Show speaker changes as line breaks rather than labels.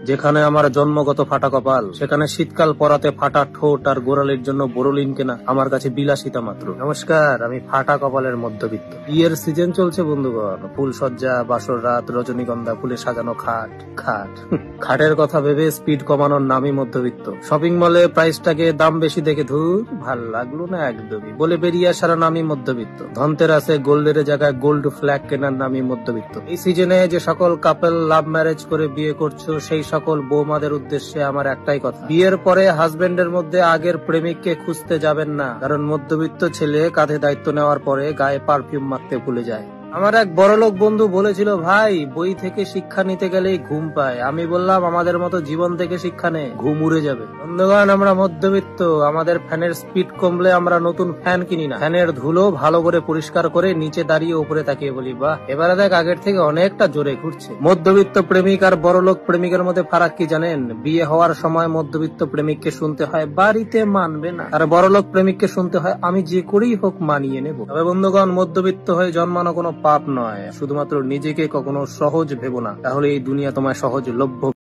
যেখানে আমার জন্মগত ফাটা কপাল, সেখানে শীতকাল পরাতে ফাটা ঠোঁট আর গোড়ালির জন্য বোরোলিন কেনা আমার কাছে বিলাসিতা মাত্র। নমস্কার, আমি ফাটা কপালের মধ্যবিত্ত। বিয়ের সিজন চলছে বন্ধুগণ, ফুল সজ্জা, বাসর রাত, রজনীগন্ধা ফুলে সাজানো খাট খাট খাটের কথা ভেবে স্পিড কমানোর নামই মধ্যবিত্ত। শপিং মলে প্রাইসটাকে দাম বেশি দেখে ধুর ভাল লাগলো না একদমই বলে বেরিয়ে আসার নামই মধ্যবিত্ত। ধনতেরাসে গোল্ডের জায়গায় গোল্ড ফ্ল্যাগ কেনার নামই মধ্যবিত্ত। এই সিজনে যে সকল কাপল লাভ ম্যারেজ করে বিয়ে করছো, সেই সকল বৌমাদের উদ্দেশ্যে আমার একটাই কথা, বিয়ের পরে হাজবেন্ডের মধ্যে আগের প্রেমিককে খুঁজতে যাবেন না, কারণ মধ্যবিত্ত ছেলে কাঁধে দায়িত্ব নেওয়ার পরে গায়ে পারফিউম মাখতে ভুলে যায়। আমার এক বড়লোক বন্ধু বলেছিল, ভাই বই থেকে শিক্ষা নিতে গেলেই ঘুম পায়। আমি বললাম, আমাদের মতো জীবন থেকে শিক্ষা নে, ঘুম উড়ে যাবে। বন্ধুগণ, আমরা মধ্যবিত্ত, আমাদের ফ্যানের স্পিড কমলে আমরা নতুন ফ্যান কিনি না, ফ্যানের ধুলো ভালো করে পরিষ্কার করে নিচে দাঁড়িয়ে উপরে তাকিয়ে বলি, বাহ এবারে দেখ আগের থেকে অনেকটা জোরে ঘুরছে। মধ্যবিত্ত প্রেমিক আর বড়লোক প্রেমিকের মধ্যে ফারাক কি জানেন? বিয়ে হওয়ার সময় মধ্যবিত্ত প্রেমিককে শুনতে হয় বাড়িতে মানবে না, আর বড়লোক প্রেমিককে শুনতে হয় আমি যে করেই হোক মানিয়ে নেব। তবে বন্ধুগণ, মধ্যবিত্ত হয়ে জন্মানো কোনো পাপ নয়, শুধুমাত্র নিজেকে কখনো সহজ ভেবো না, তাহলে এই দুনিয়া তোমায় সহজ লভ্য